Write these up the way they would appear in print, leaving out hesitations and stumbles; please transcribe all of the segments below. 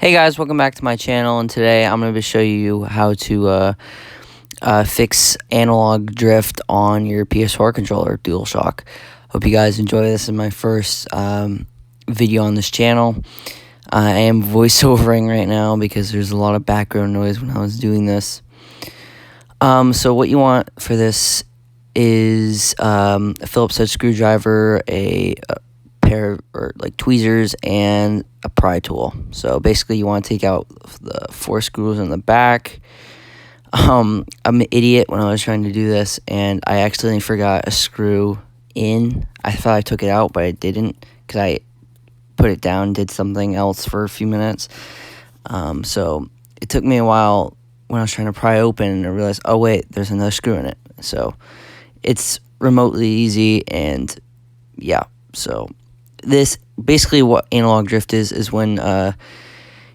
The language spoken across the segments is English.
Hey guys, welcome back to my channel, and today I'm going to show you how to fix analog drift on your PS4 controller DualShock. Hope you guys enjoy this. This is my first video on this channel. I am voiceovering right now because there's a lot of background noise when I was doing this. So what you want for this is a Phillips head screwdriver, a pair or like tweezers, and a pry tool. So basically you want to take out the 4 screws in the back. I'm an idiot when I was trying to do this, and I accidentally forgot a screw in. I thought I took it out, but I didn't because I put it down, did something else for a few minutes. So it took me a while when I was trying to pry open, and I realized, oh wait, there's another screw in it. So it's remotely easy, and yeah, so this basically what analog drift is when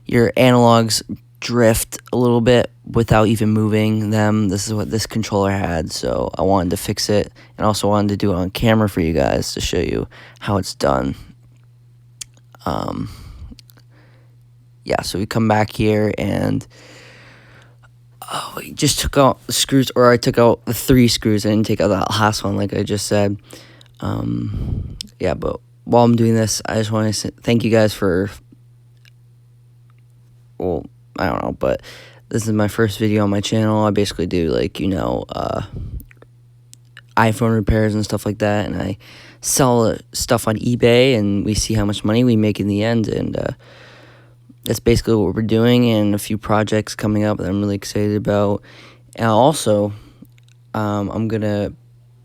your analogs drift a little bit without even moving them. This is what this controller had, so I wanted to fix it, and also wanted to do it on camera for you guys to show you how it's done. Yeah, so we come back here, and we just took out the screws, or I took out the 3 screws. I didn't take out that last one like I just said. Yeah, but while I'm doing this, I just want to thank you guys for, well, I don't know, but this is my first video on my channel. I basically do, like, you know, iPhone repairs and stuff like that, and I sell stuff on eBay, and we see how much money we make in the end, and that's basically what we're doing, and a few projects coming up that I'm really excited about. And also, I'm going to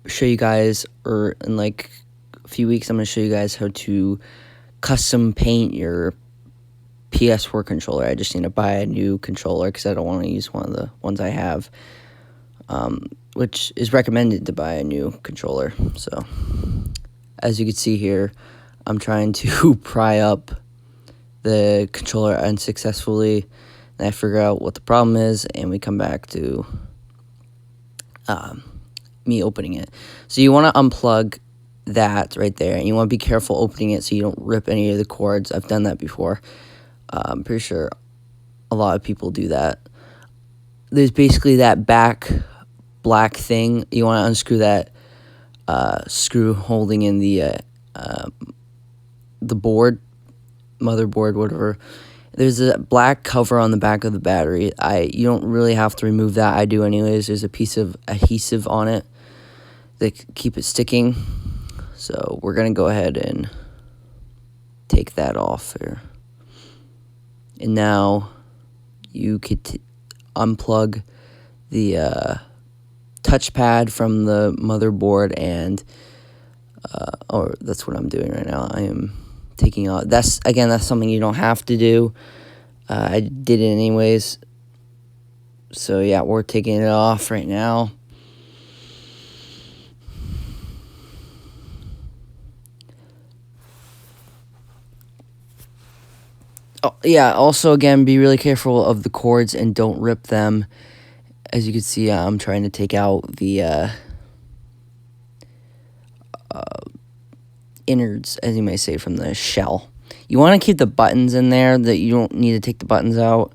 show you guys, or in like a few weeks, I'm going to show you guys how to custom paint your PS4 controller. I just need to buy a new controller because I don't want to use one of the ones I have, which is recommended to buy a new controller. So, as you can see here, I'm trying to pry up the controller unsuccessfully, and I figure out what the problem is, and we come back to me opening it. So you want to unplug that right there, and you want to be careful opening it so you don't rip any of the cords. I've done that before. I'm pretty sure a lot of people do that. There's basically that back black thing. You want to unscrew that screw holding in the board, motherboard, whatever. There's a black cover on the back of the battery. You don't really have to remove that. I do anyways. There's a piece of adhesive on it that keep it sticking. So we're gonna go ahead and take that off here. And now you could unplug the touchpad from the motherboard, and or that's what I'm doing right now. I am taking out. That's something you don't have to do. I did it anyways. So yeah, we're taking it off right now. Oh, yeah, also, again, be really careful of the cords and don't rip them. As you can see, I'm trying to take out the innards, as you may say, from the shell. You want to keep the buttons in there, that you don't need to take the buttons out.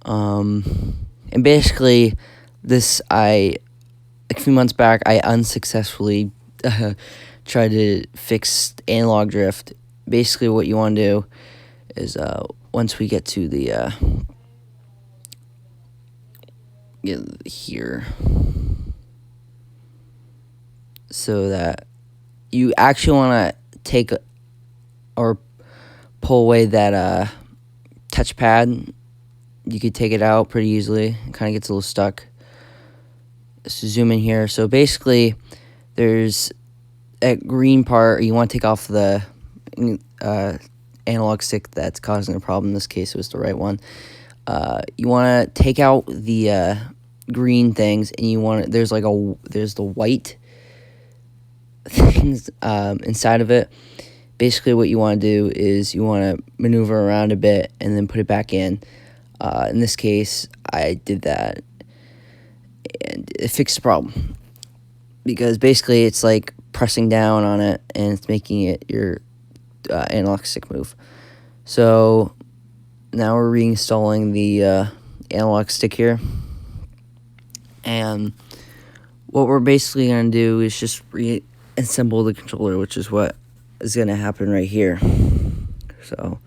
And basically, this, like a few months back, I unsuccessfully tried to fix analog drift. Basically, what you want to do is once we get to the here, so that you actually want to take or pull away that touchpad. You could take it out pretty easily. It kind of gets a little stuck. Let's zoom in here. So basically, there's a green part. You want to take off the analog stick that's causing the problem. In this case, it was the right one. You want to take out the green things, and you want there's the white things inside of it. Basically, what you want to do is you want to maneuver around a bit and then put it back in. In this case, I did that, and it fixed the problem, because basically it's like pressing down on it, and it's making it your analog stick move. So now we're reinstalling the analog stick here. And what we're basically going to do is just reassemble the controller, which is what is going to happen right here. So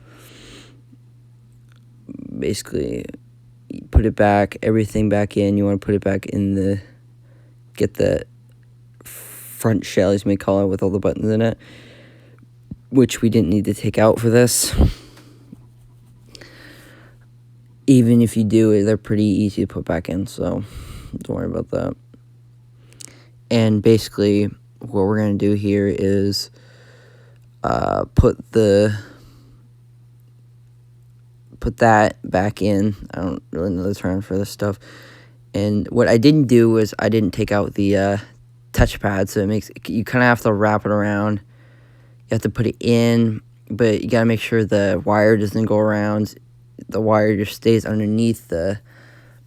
basically, you put it back, everything back in. You want to put it back in get the front shell, as you may call it, with all the buttons in it, which we didn't need to take out for this. Even if you do, they're pretty easy to put back in, so don't worry about that. And basically, what we're going to do here is put that back in. I don't really know the term for this stuff. And what I didn't do was I didn't take out the touchpad, so you kind of have to wrap it around. You have to put it in, but you got to make sure the wire doesn't go around. The wire just stays underneath the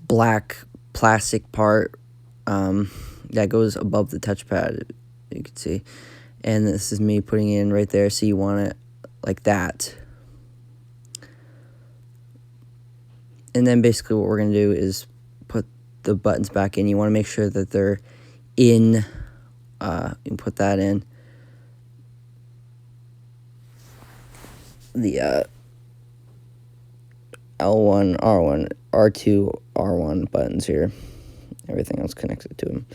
black plastic part that goes above the touchpad, you can see. And this is me putting it in right there, so you want it like that. And then basically what we're going to do is put the buttons back in. You want to make sure that they're in. You can put that in. The L1, R1, R2, R1 buttons here. Everything else connected to them.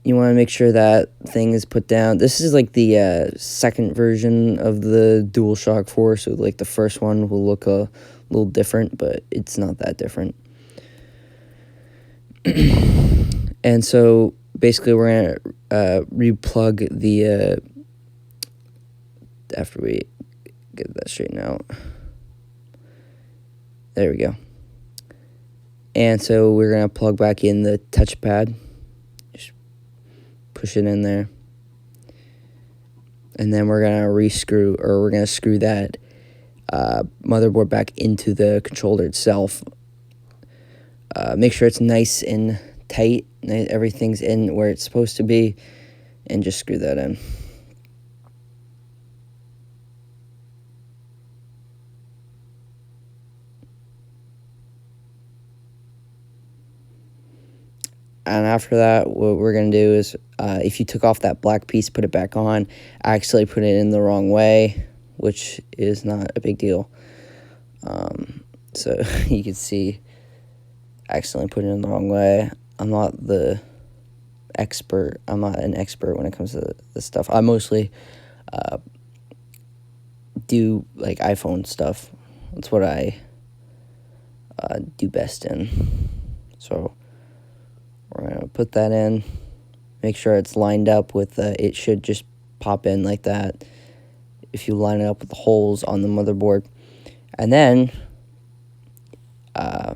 You want to make sure that thing is put down. This is like the second version of the DualShock 4, so like the first one will look a little different, but it's not that different. And so basically we're going to replug the, after we get that straightened out. There we go. And so we're going to plug back in the touchpad. Just push it in there. And then we're going to screw that motherboard back into the controller itself. Make sure it's nice and tight. Everything's in where it's supposed to be. And just screw that in. And after that, what we're going to do is, if you took off that black piece, put it back on. I actually put it in the wrong way, which is not a big deal. So you can see, I accidentally put it in the wrong way. I'm not an expert when it comes to this stuff. I mostly do like iPhone stuff. That's what I do best in. So we're going to put that in, make sure it's lined up with, it should just pop in like that if you line it up with the holes on the motherboard. And then we're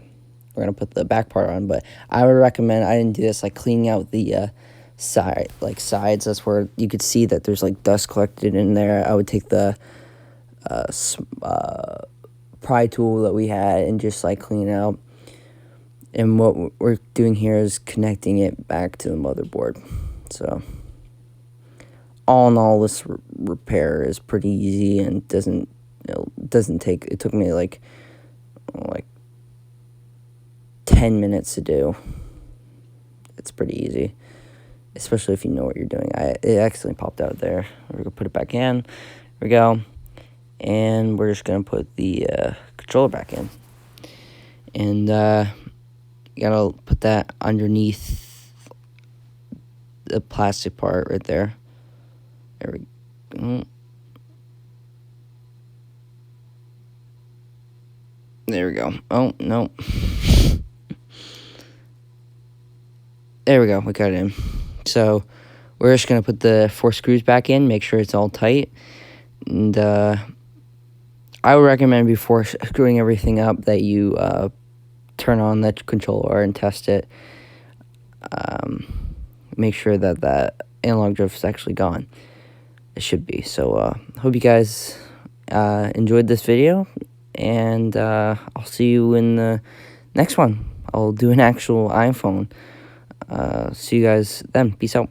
going to put the back part on, but I would recommend, I didn't do this, like cleaning out the sides. That's where you could see that there's like dust collected in there. I would take the pry tool that we had and just like clean it out. And what we're doing here is connecting it back to the motherboard. So, all in all, this repair is pretty easy and doesn't take. It took me like 10 minutes to do. It's pretty easy, especially if you know what you're doing. It accidentally popped out there. We're gonna put it back in. There we go, and we're just gonna put the controller back in, and you gotta put that underneath the plastic part right there. There we go. There we go. Oh, no. There we go. We got it in. So we're just going to put the 4 screws back in, make sure it's all tight. And I would recommend before screwing everything up that you turn on the controller and test it. Make sure that that analog drift is actually gone. It should be. So hope you guys enjoyed this video, and I'll see you in the next one. I'll do an actual iPhone. See you guys then. Peace out.